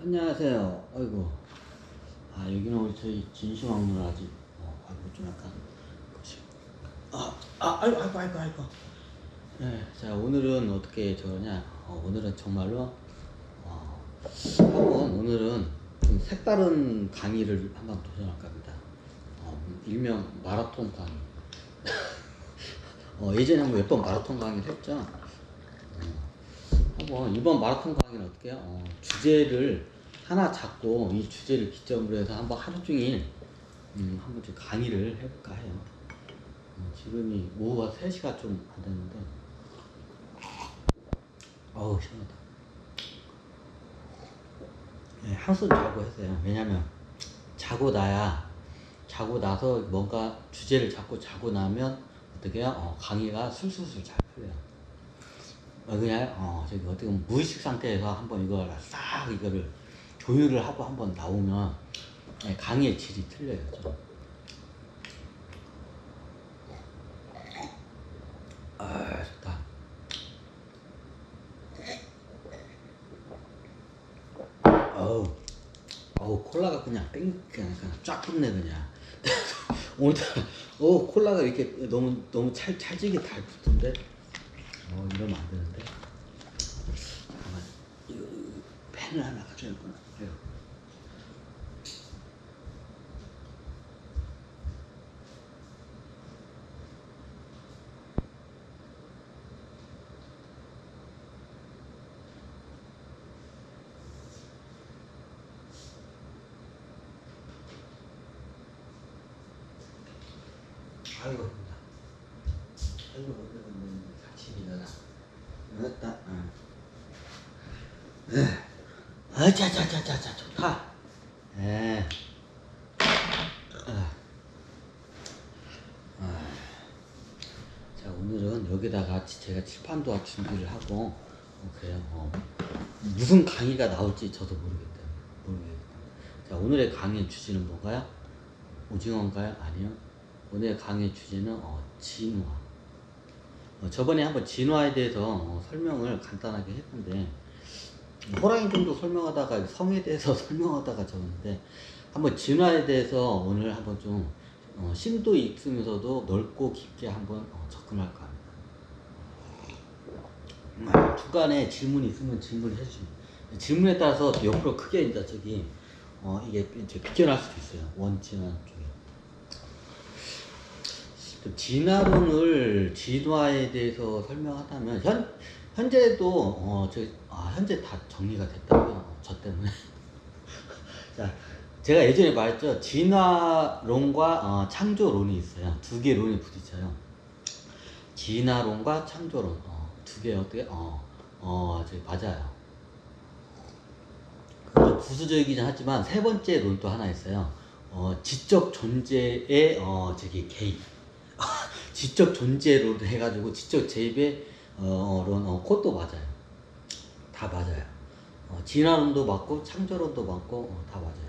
안녕하세요. 아이고. 여기는 우리 저희 진시황 누나 집. 아이고, 좀 약간. 아이고. 네, 자, 오늘은 어떻게 저러냐. 오늘은 정말로, 오늘은 좀 색다른 강의를 한번 도전할까 합니다. 일명 마라톤 강의. 예전에 한번 몇 번 마라톤 강의를 했죠. 이번 마라톤 강의는 어떻게 해요? 주제를 하나 잡고 이 주제를 기점으로 해서 한번 하루 종일 한번 좀 강의를 해볼까 해요. 지금이 오후가 3시가 좀 안 됐는데, 어우, 시원하다. 네, 한숨 자고 했어요. 왜냐면, 자고 나서 뭔가 주제를 잡고 자고 나면, 어떻게 해요? 강의가 술술술 잘 풀려요. 저기 어떻게 보면 무의식 상태에서 한번 이거를 조율을 하고 한번 나오면, 강의의 질이 틀려요, 좀. 좋다. 콜라가 그냥 쫙 붙네, 그냥. 오늘따라, 콜라가 이렇게 너무 찰지게 달 붙던데? 이러면 안 되는데. 잠깐만, 이거, 펜을 하나 가져야겠구나. 아이고, 같이 일어나. 됐다. 자자자자자, 좋다. 예. 자, 오늘은 여기다가 제가 칠판도 준비를 하고, 그래요. 무슨 강의가 나올지 저도 모르겠다. 자, 오늘의 강의 주제는 뭔가요? 오징어인가요? 아니요. 오늘의 강의 주제는 진화. 저번에 한번 진화에 대해서 설명을 간단하게 했는데, 호랑이 정도 설명하다가 성에 대해서 설명하다가 적었는데, 한번 진화에 대해서 오늘 한번 좀 심도 있으면서도 넓고 깊게 한번 접근할까 합니다. 중간에 질문이 있으면 질문을 해주시면, 질문에 따라서 옆으로 크게 이제 이게 이제 비껴날 수도 있어요. 원진화 쪽에. 진화에 대해서 설명하다면, 현재도, 현재 다 정리가 됐다고요. 저 때문에. 자, 제가 예전에 말했죠. 진화론과 창조론이 있어요. 두 개 론이 부딪혀요. 진화론과 창조론. 두 개 어떻게, 저기 맞아요. 부수적이긴 하지만 세 번째 론도 하나 있어요. 지적 존재의, 개입. 지적 존재론 해가지고 지적 재입의, 론, 그것도 맞아요. 다 맞아요. 진화론도 맞고, 창조론도 맞고, 다 맞아요.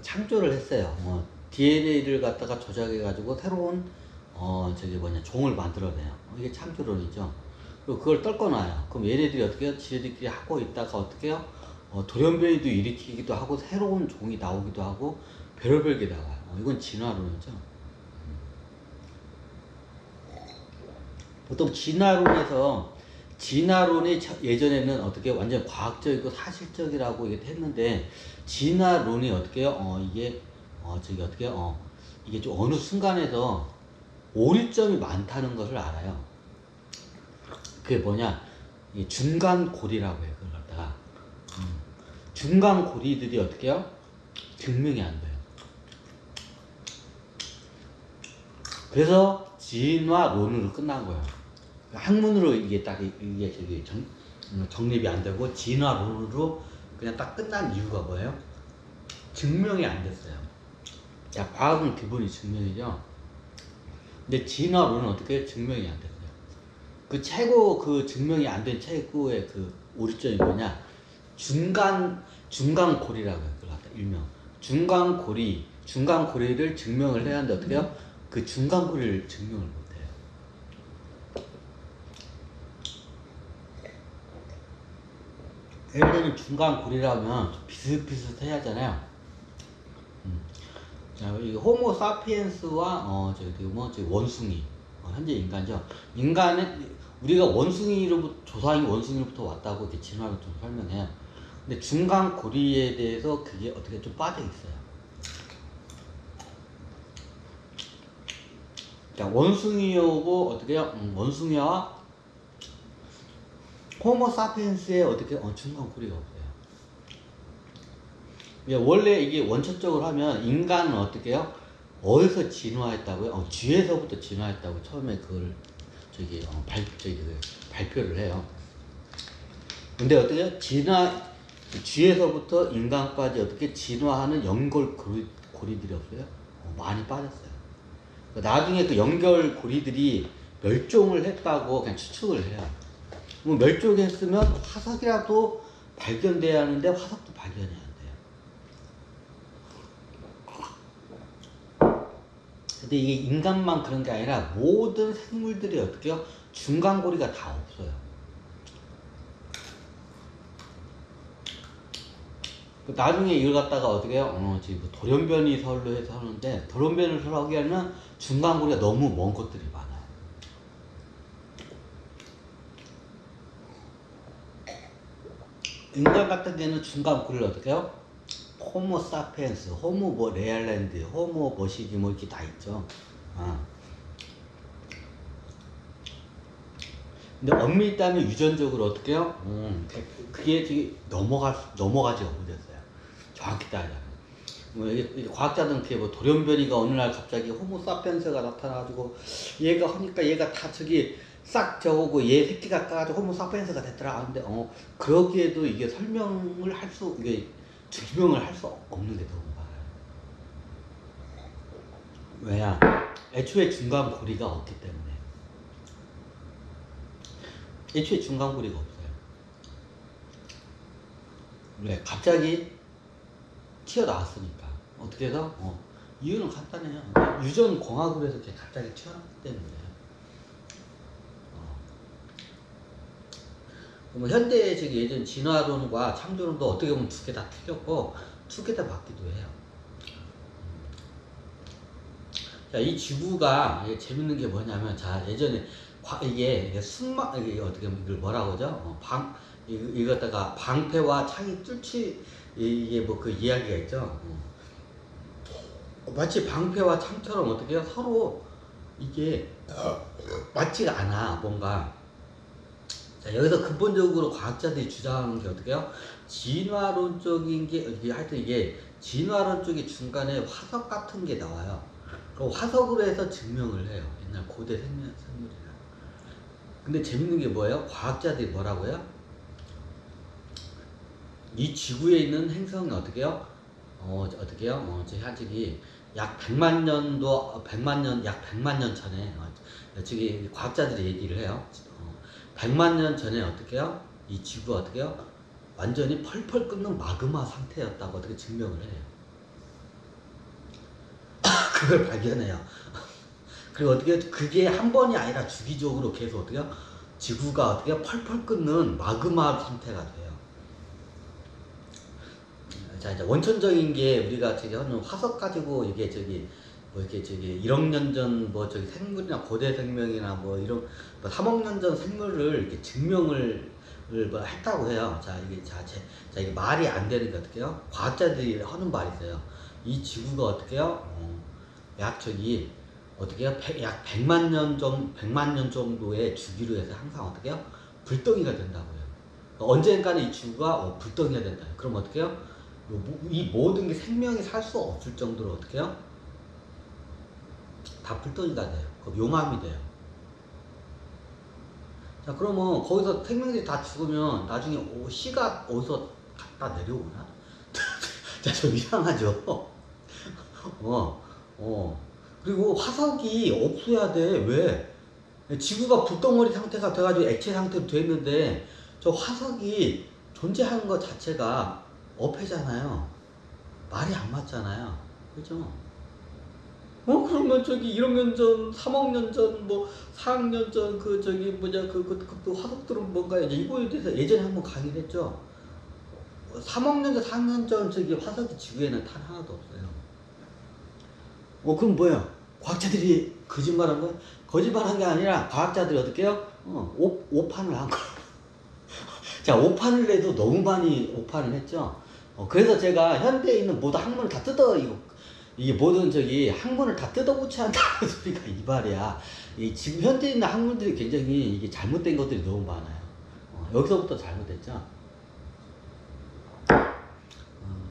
창조를 했어요. DNA를 갖다가 조작해가지고 새로운 종을 만들어내요. 이게 창조론이죠. 그리고 그걸 떨궈놔요. 그럼 얘네들이 어떻게 해요? 지네들끼리 하고 있다가 어떻게 해요? 돌연변이도 일으키기도 하고 새로운 종이 나오기도 하고 별의별 게 나와요. 이건 진화론이죠. 보통 진화론이 예전에는 어떻게 완전 과학적이고 사실적이라고 했는데, 진화론이 어떻게 해요? 이게 좀 어느 순간에서 오류점이 많다는 것을 알아요. 그게 뭐냐? 이게 중간고리라고 해요. 그걸 갖다가. 중간고리들이 어떻게 해요? 증명이 안 돼요. 그래서 진화론으로 끝난 거예요. 학문으로 이게 정립이 안 되고 진화론으로 그냥 딱 끝난 이유가 뭐예요? 증명이 안 됐어요. 자, 과학은 기본이 증명이죠. 근데 진화론은 어떻게 증명이 안 됐어요? 그 증명이 안 된 최고의 그 오류점이 뭐냐? 중간고리라고 해요. 그걸 갖다 일명. 중간고리를 증명을 해야 하는데 어떻게 해요? 그 중간고리를 증명을 못 해요. 예를 들면 중간 고리라면 좀 비슷비슷해야 하잖아요. 자, 이 호모 사피엔스와 저기 원숭이 현재 인간이죠. 인간은 우리가 원숭이로부터 조상이 원숭이로부터 왔다고 이렇게 진화를 좀 설명해요. 근데 중간 고리에 대해서 그게 어떻게 좀 빠져 있어요. 자, 원숭이하고 어떻게요? 원숭이와 호모 사피엔스의 어떻게 중간 고리가 없어요. 원래 이게 원천적으로 하면 인간은 어떻게 해요? 어디서 진화했다고요? 쥐에서부터 진화했다고 처음에 그걸 발표를 해요. 근데 어떻게 해요? 쥐에서부터 인간까지 어떻게 진화하는 연결 고리들이 없어요? 많이 빠졌어요. 나중에 그 연결 고리들이 멸종을 했다고 그냥 추측을 해요. 뭐 멸종했으면 화석이라도 발견돼야 하는데 화석도 발견해야 돼요. 근데 이게 인간만 그런 게 아니라 모든 생물들이 어떻게요? 중간고리가 다 없어요. 나중에 이걸 갖다가 어떻게 해요? 지금 돌연변이 설로 해서 하는데, 돌연변이 설을 하기에는 중간고리가 너무 먼 것들이 많아요. 인간 같은 경우는 중간고리를 어떻게 해요? 호모 사피엔스, 호모 뭐 레알랜드, 호모 뭐시기 뭐 이렇게 다 있죠. 근데 엄밀히 따면 유전적으로 어떻게 해요? 그게 되게 넘어가지가 못했어요. 정확히 따지자면. 이게 과학자들은 그게 뭐 돌연변이가 어느 날 갑자기 호모 사피엔스가 나타나가지고 얘가 하니까 얘가 다 저기 싹 저거고 얘 새끼가 까가지고 호모 사피엔스가 됐더라 하는데 그러기에도 이게 이게 증명을 할 수 없는 게 너무 많아요. 왜냐? 애초에 중간 고리가 없기 때문에. 애초에 중간 고리가 없어요. 왜? 갑자기 튀어나왔으니까. 어떻게 해서? 이유는 간단해요. 유전 공학으로 해서 갑자기 튀어나왔기 때문에. 현대의 예전 진화론과 창조론도 어떻게 보면 두 개 다 틀렸고 두 개 다 맞기도 해요. 자, 이 지구가 재밌는 게 뭐냐면, 자, 예전에 이게 이게 어떻게 보면 이걸 뭐라고 하죠? 이거다가 방패와 창이 이게 뭐 그 이야기가 있죠. 마치 방패와 창처럼 어떻게 해요? 서로 이게 맞지가 않아, 뭔가. 자, 여기서 근본적으로 과학자들이 주장하는 게 어떻게 해요? 진화론적인 게, 하여튼 이게 진화론 쪽의 중간에 화석 같은 게 나와요. 그럼 화석으로 해서 증명을 해요. 옛날 고대 생물이라. 근데 재밌는 게 뭐예요? 과학자들이 뭐라고 해요? 이 지구에 있는 행성이 어떻게 해요? 어떻게 해요? 저기 약 100만 약 100만 년 전에, 저기 과학자들이 얘기를 해요. 100만 년 전에 어떻게 해요? 이 지구가 어떻게 해요? 완전히 펄펄 끓는 마그마 상태였다고 어떻게 증명을 해요. 그걸 발견해요. 그리고 어떻게 그게 한 번이 아니라 주기적으로 계속 어떻게 해요? 지구가 어떻게 해요? 펄펄 끓는 마그마 상태가 돼요. 자, 이제 원천적인 게 우리가 하는 화석 가지고 이게 뭐 이렇게 1억 년 전 뭐 생물이나 고대 생명이나 뭐 이런 3억 년 전 생물을 이렇게 증명을 뭐 했다고 해요. 자, 이게 말이 안 되는 게 어떻게 해요? 과학자들이 하는 말이 있어요. 이 지구가 어떻게 해요? 어떻게 해요? 약 100만 년 정도의 주기로 해서 항상 어떻게 해요? 불덩이가 된다고요. 언젠가는 이 지구가 불덩이가 된다. 그럼 어떻게 해요? 이 모든 게 생명이 살 수 없을 정도로 어떻게 해요? 다 불덩이가 돼요. 그럼 용암이 돼요. 자, 그러면 거기서 생명들이 다 죽으면 나중에 씨가 어디서 갖다 내려오나? 자, 좀 이상하죠? 그리고 화석이 없어야 돼. 왜? 지구가 불덩어리 상태가 돼가지고 액체 상태로 돼 있는데 저 화석이 존재하는 것 자체가 어폐잖아요. 말이 안 맞잖아요. 그죠? 그러면 1억 년 전, 3억 년 전, 뭐 4억 년 전 그 화석들은 뭔가요? 이거에 대해서 예전에 한번 강의를 했죠. 3억 년 전, 4년 전 저기 화석이 지구에는 탄 하나도 없어요. 그럼 뭐야? 과학자들이 거짓말한 거야? 거짓말한 게 아니라 과학자들이 어떻게 해요? 오판을 한 거야. 자, 오판을 해도 너무 많이 오판을 했죠. 그래서 제가 현대에 있는 모든 학문을 다 이게 모든 저기 학문을 다 뜯어고쳐야 한다는 소리가 이 말이야. 지금 현대에 있는 학문들이 굉장히 이게 잘못된 것들이 너무 많아요. 여기서부터 잘못됐죠.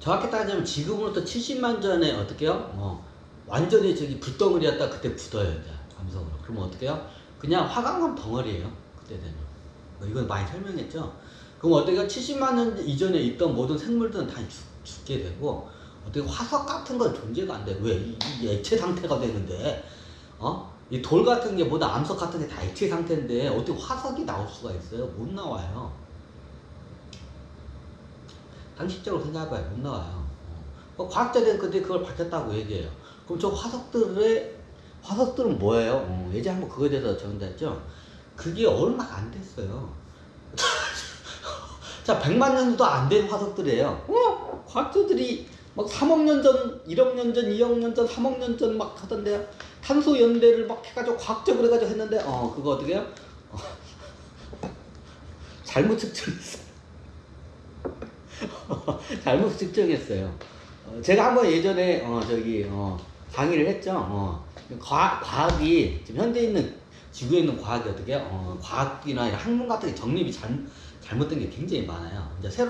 정확히 따지면 지금으로부터 70만 전에 어떻게 해요? 완전히 저기 불덩어리였다 그때 굳어요, 이제 감성으로. 그러면 어떻게 해요? 그냥 화강암 덩어리예요, 그때 되면. 이건 많이 설명했죠. 그럼 어떻게 해요? 70만 년 이전에 있던 모든 생물들은 다 죽게 되고, 어떻게 화석 같은 건 존재가 안 돼. 왜? 이 액체 상태가 되는데, 이 돌 같은 게 뭐다 암석 같은 게 다 액체 상태인데 어떻게 화석이 나올 수가 있어요? 못 나와요. 상식적으로 생각해봐요. 못 나와요. 과학자들은 근데 그걸 밝혔다고 얘기해요. 그럼 저 화석들은 뭐예요? 예전에 한번 그거에 대해서 전달했죠. 그게 얼마 안 됐어요. 자, 100만 년도 안 된 화석들이에요. 과학자들이 막 3억 년 전, 1억 년 전, 2억 년 전, 3억 년 전 막 하던데요. 탄소 연대를 막 해가지고 과학적으로 해가지고 했는데, 그거 어떻게 해요? 잘못 측정했어요. 잘못 측정했어요. 제가 한번 예전에 강의를 했죠. 과학이 지금 현대에 있는 지구에 있는 과학이 어떻게 해요? 과학이나 학문 같은 게 정립이 잘못된 게 굉장히 많아요. 이제 새로